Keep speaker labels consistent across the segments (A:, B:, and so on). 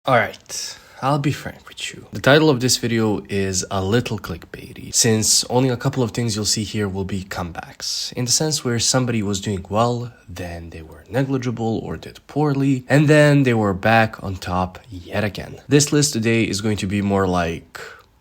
A: Alright, I'll be frank with you. The title of this video is a little clickbaity, since only a couple of things you'll see here will be comebacks, in the sense where somebody was doing well, then they were negligible or did poorly, and then they were back on top yet again. This list today is going to be more like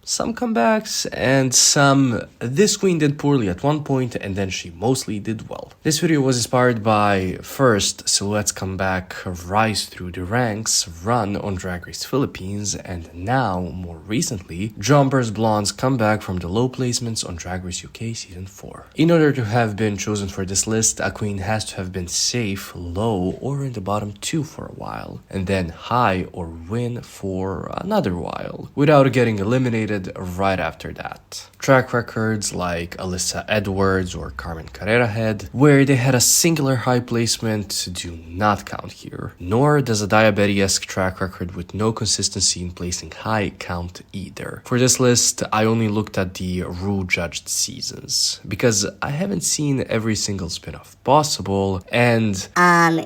A: some comebacks and some this queen did poorly at one point and then she mostly did well. This video was inspired by first Silhouette's comeback, rise through the ranks, run on Drag Race Philippines, and now, more recently, Jumper's Blonde's comeback from the low placements on Drag Race UK Season 4. In order to have been chosen for this list, a queen has to have been safe, low, or in the bottom 2 for a while, and then high or win for another while, without getting eliminated right after that. Track records like Alyssa Edwards or Carmen Carrera had, where they had a singular high placement, do not count here. Nor does a Diabetes-esque track record with no consistency in placing high count either. For this list, I only looked at the Ru-judged seasons, because I haven't seen every single spin-off possible, and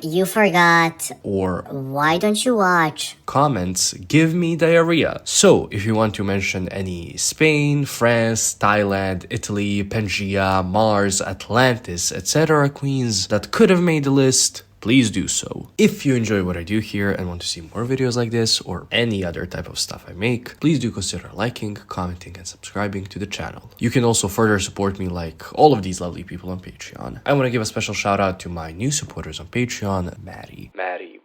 B: you forgot.
A: Or
B: why don't you watch?
A: Comments give me diarrhea. So, if you want to mention any Spain, France, Thailand, Italy, Pangea, Mars, Atlantis, etc. queens that could have made the list, please do so. If you enjoy what I do here and want to see more videos like this or any other type of stuff I make, please do consider liking, commenting, and subscribing to the channel. You can also further support me like all of these lovely people on Patreon. I want to give a special shout out to my new supporters on Patreon, Maddie. Maybe.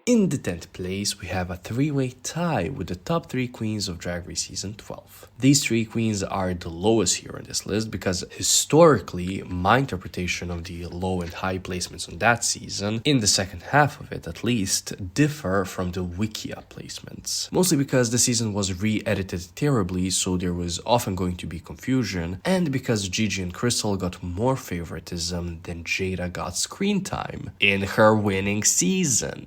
A: In the 10th place, we have a 3-way tie with the top 3 queens of Drag Race Season 12. These 3 queens are the lowest here on this list because historically, my interpretation of the low and high placements on that season, in the second half of it at least, differ from the Wikia placements. Mostly because the season was re-edited terribly, so there was often going to be confusion, and because Gigi and Crystal got more favoritism than Jaida got screen time in her winning season,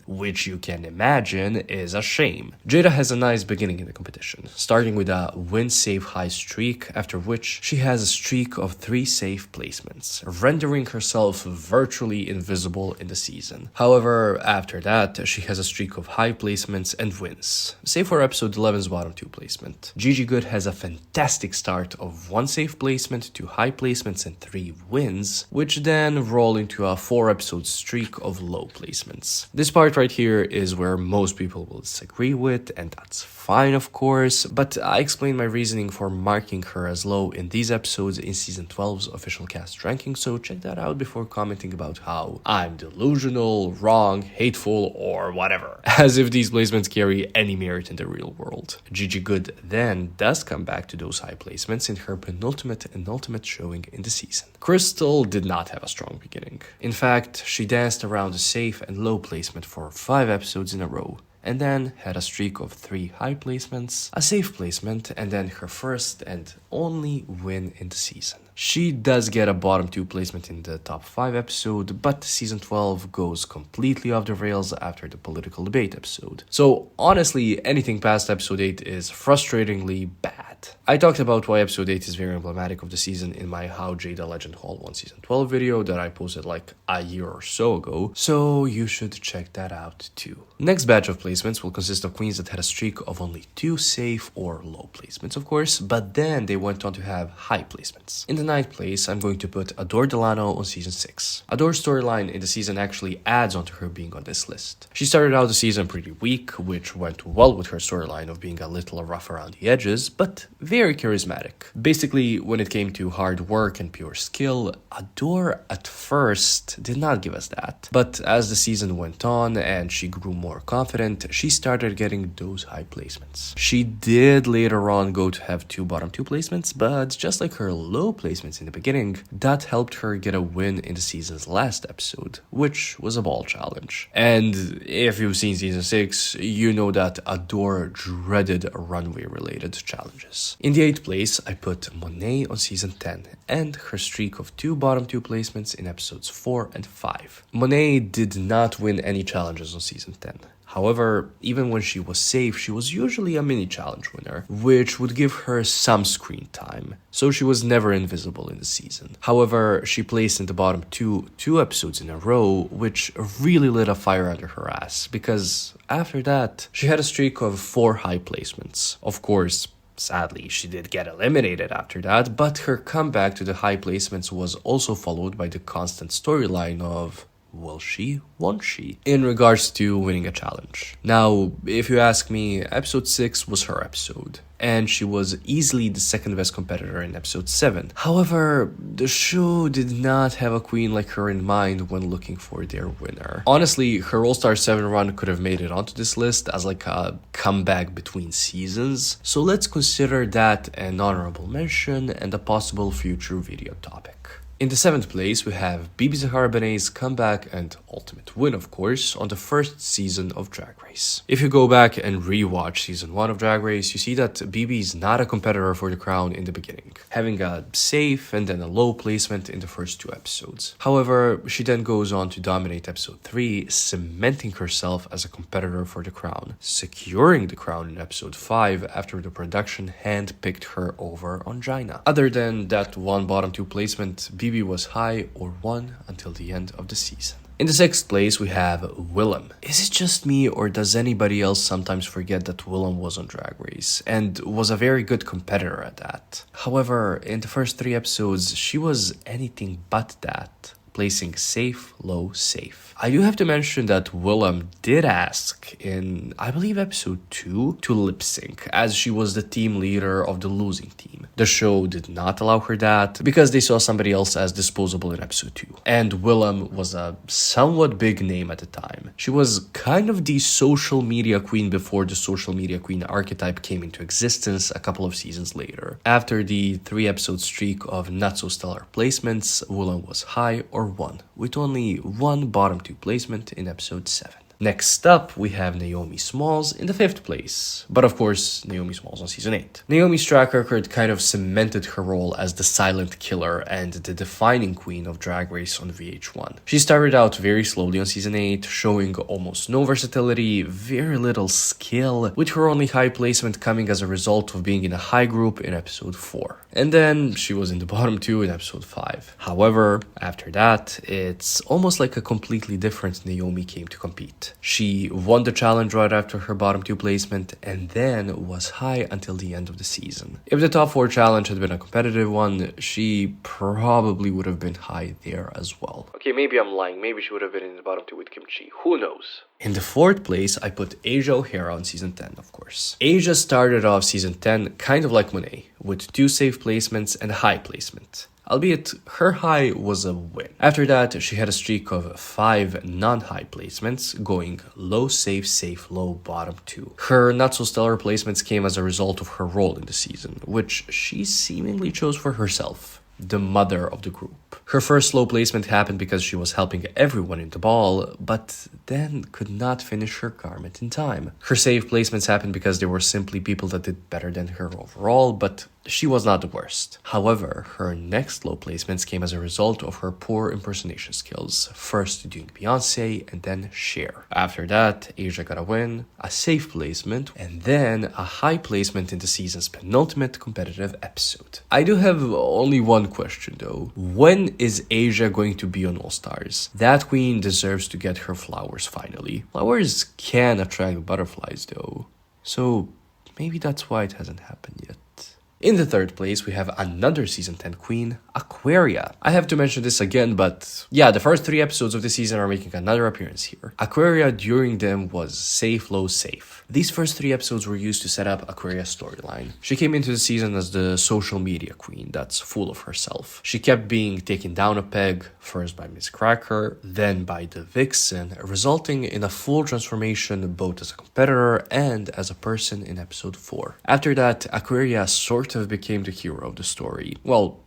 A: which you can imagine is a shame. Jaida has a nice beginning in the competition, starting with a win-save high streak, after which she has a streak of 3 safe placements, rendering herself virtually invisible in the season. However, after that, she has a streak of high placements and wins, save for episode 11's bottom 2 placement. Gigi Goode has a fantastic start of 1 safe placement, 2 high placements, and 3 wins, which then roll into a 4-episode streak of low placements. This part right here is where most people will disagree with, and that's fine of course, but I explained my reasoning for marking her as low in these episodes in Season 12's official cast ranking, so check that out before commenting about how I'm delusional, wrong, hateful, or whatever, as if these placements carry any merit in the real world. Gigi Goode then does come back to those high placements in her penultimate and ultimate showing in the season. Crystal did not have a strong beginning. In fact, she danced around a safe and low placement for 5 episodes in a row, and then had a streak of 3 high placements, a safe placement, and then her first and only win in the season. She does get a bottom 2 placement in the top 5 episode, but Season 12 goes completely off the rails after the political debate episode. So honestly, anything past episode 8 is frustratingly bad. I talked about why episode 8 is very emblematic of the season in my How Jaida Legend Hall 1 Season 12 video that I posted like a year or so ago, so you should check that out too. Next batch of placements will consist of queens that had a streak of only 2 safe or low placements of course, but then they went on to have high placements. In the 9th place, I'm going to put Adore Delano on Season 6. Adore's storyline in the season actually adds on to her being on this list. She started out the season pretty weak, which went well with her storyline of being a little rough around the edges, but very charismatic. Basically, when it came to hard work and pure skill, Adore at first did not give us that. But as the season went on and she grew more confident, she started getting those high placements. She did later on go to have 2 bottom 2 placements, but just like her low placements in the beginning, that helped her get a win in the season's last episode, which was a ball challenge. And if you've seen Season 6, you know that Adore dreaded runway-related challenges. In the 8th place, I put Monét on Season 10, and her streak of 2 bottom 2 placements in episodes 4 and 5. Monét did not win any challenges on Season 10. However, even when she was safe, she was usually a mini challenge winner, which would give her some screen time, so she was never invisible in the season. However, she placed in the bottom two episodes in a row, which really lit a fire under her ass, because after that, she had a streak of 4 high placements. Of course, sadly, she did get eliminated after that, but her comeback to the high placements was also followed by the constant storyline of, will she, won't she, in regards to winning a challenge. Now, if you ask me, episode 6 was her episode, and she was easily the second best competitor in episode 7. However, the show did not have a queen like her in mind when looking for their winner. Honestly, her All-Star 7 run could have made it onto this list as like a comeback between seasons, so let's consider that an honorable mention and a possible future video topic. In the 7th place, we have Bebe Zahara Benet's comeback and ultimate win, of course, on the first season of Drag Race. If you go back and rewatch season 1 of Drag Race, you see that Bebe is not a competitor for the crown in the beginning, having a safe and then a low placement in the first 2 episodes. However, she then goes on to dominate episode 3, cementing herself as a competitor for the crown, securing the crown in episode 5 after the production hand-picked her over on Jána. Other than that one bottom 2 placement, Bebe was high or won until the end of the season. In the 6th place, we have Willam. Is it just me, or does anybody else sometimes forget that Willam was on Drag Race and was a very good competitor at that? However, in the first 3 episodes, she was anything but that, placing safe, low, safe. I do have to mention that Willam did ask in, I believe, episode 2 to lip sync, as she was the team leader of the losing team. The show did not allow her that because they saw somebody else as disposable in episode 2. And Willam was a somewhat big name at the time. She was kind of the social media queen before the social media queen archetype came into existence a couple of seasons later. After the 3 episode streak of not so stellar placements, Willam was high or won, with only one bottom 2 placement in episode 7. Next up, we have Naomi Smalls in the 5th place. But of course, Naomi Smalls on season 8. Naomi's track record kind of cemented her role as the silent killer and the defining queen of Drag Race on VH1. She started out very slowly on season 8, showing almost no versatility, very little skill, with her only high placement coming as a result of being in a high group in episode 4. And then she was in the bottom 2 in episode 5. However, after that, it's almost like a completely different Naomi came to compete. She won the challenge right after her bottom 2 placement and then was high until the end of the season. If the top 4 challenge had been a competitive one, she probably would have been high there as well. Okay, maybe I'm lying. Maybe she would have been in the bottom 2 with Kimchi. Who knows? In the 4th place, I put Asia O'Hara on season 10, of course. Asia started off season 10 kind of like Monét, with 2 safe placements and a high placement. Albeit, her high was a win. After that, she had a streak of 5 non-high placements, going low, safe, safe, low, bottom 2. Her not-so-stellar placements came as a result of her role in the season, which she seemingly chose for herself, the mother of the group. Her first low placement happened because she was helping everyone in the ball, but then could not finish her garment in time. Her safe placements happened because there were simply people that did better than her overall, but she was not the worst. However, her next low placements came as a result of her poor impersonation skills, first doing Beyonce and then Cher. After that, Asia got a win, a safe placement, and then a high placement in the season's penultimate competitive episode. I do have only one question though. When is Asia going to be on All Stars? That queen deserves to get her flowers finally. Flowers can attract butterflies though, so maybe that's why it hasn't happened yet. In the 3rd place, we have another season 10 queen, Aquaria. I have to mention this again, but yeah, the first 3 episodes of the season are making another appearance here. Aquaria during them was safe, low, safe. These first 3 episodes were used to set up Aquaria's storyline. She came into the season as the social media queen that's full of herself. She kept being taken down a peg, first by Miss Cracker, then by the Vixen, resulting in a full transformation both as a competitor and as a person in episode 4. After that, Aquaria sort of became the hero of the story. Well,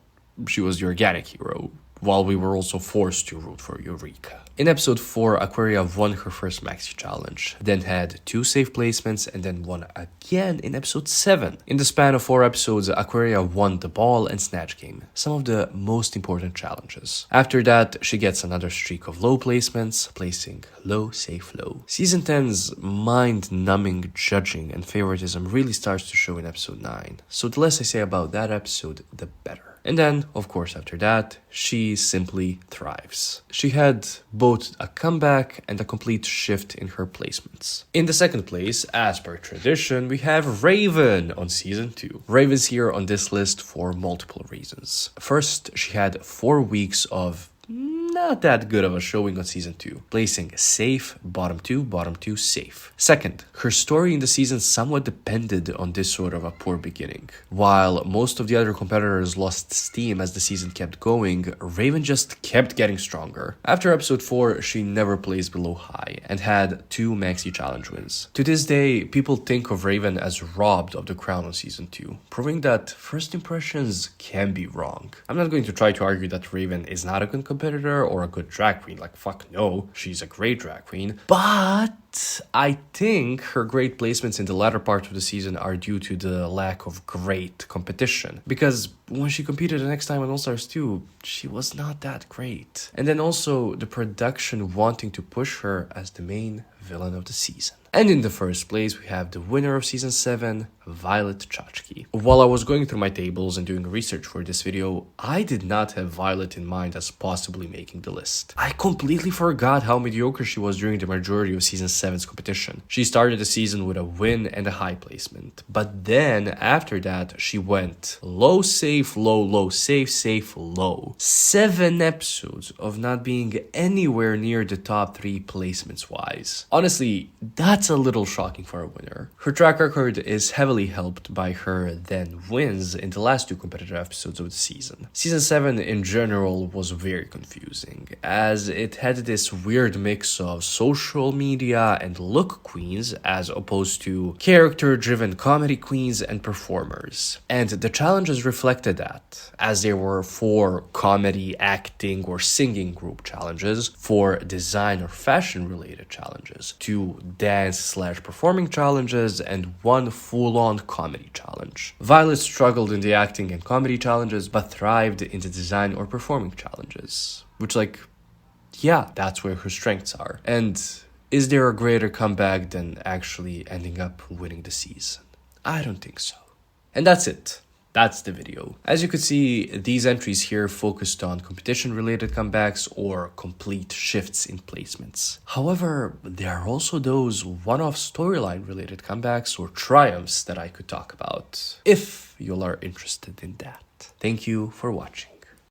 A: she was the organic hero. while we were also forced to root for Eureka. In episode 4, Aquaria won her first maxi challenge, then had 2 safe placements, and then won again in episode 7. In the span of 4 episodes, Aquaria won the ball and snatch game, some of the most important challenges. After that, she gets another streak of low placements, placing low, safe, low. Season 10's mind-numbing judging and favoritism really starts to show in episode 9, so the less I say about that episode, the better. And then, of course, after that, she simply thrives. She had both a comeback and a complete shift in her placements. In the second place, as per tradition, we have Raven on season 2. Raven's here on this list for multiple reasons. First, she had 4 weeks of not that good of a showing on season 2, placing safe, bottom 2, safe. Second, her story in the season somewhat depended on this sort of a poor beginning. While most of the other competitors lost steam as the season kept going, Raven just kept getting stronger. After episode 4, she never placed below high and had 2 maxi challenge wins. To this day, people think of Raven as robbed of the crown on season 2, proving that first impressions can be wrong. I'm not going to try to argue that Raven is not a good competitor or a good drag queen, like fuck no, she's a great drag queen, but I think her great placements in the latter part of the season are due to the lack of great competition, because when she competed the next time on All Stars 2, she was not that great. And then also the production wanting to push her as the main villain of the season. And in the first place, we have the winner of season 7, Violet Chachki. While I was going through my tables and doing research for this video, I did not have Violet in mind as possibly making the list. I completely forgot how mediocre she was during the majority of season 7's competition. She started the season with a win and a high placement, but then after that, she went low, safe, low, low, safe, safe, low. 7 episodes of not being anywhere near the top 3 placements wise. Honestly, that's a little shocking for a winner. Her track record is heavily helped by her then wins in the last 2 competitive episodes of the season. Season 7 in general was very confusing, as it had this weird mix of social media and look queens as opposed to character-driven comedy queens and performers. And the challenges reflected that, as there were 4 comedy, acting, or singing group challenges, 4 design or fashion-related challenges, 2 dance/performing challenges, and 1 full-on comedy challenge. Violet struggled in the acting and comedy challenges, but thrived in the design or performing challenges. Which, like, yeah, that's where her strengths are. And is there a greater comeback than actually ending up winning the season? I don't think so. And that's it. That's the video. As you could see, these entries here focused on competition-related comebacks or complete shifts in placements. However, there are also those one-off storyline-related comebacks or triumphs that I could talk about, if you are interested in that. Thank you for watching.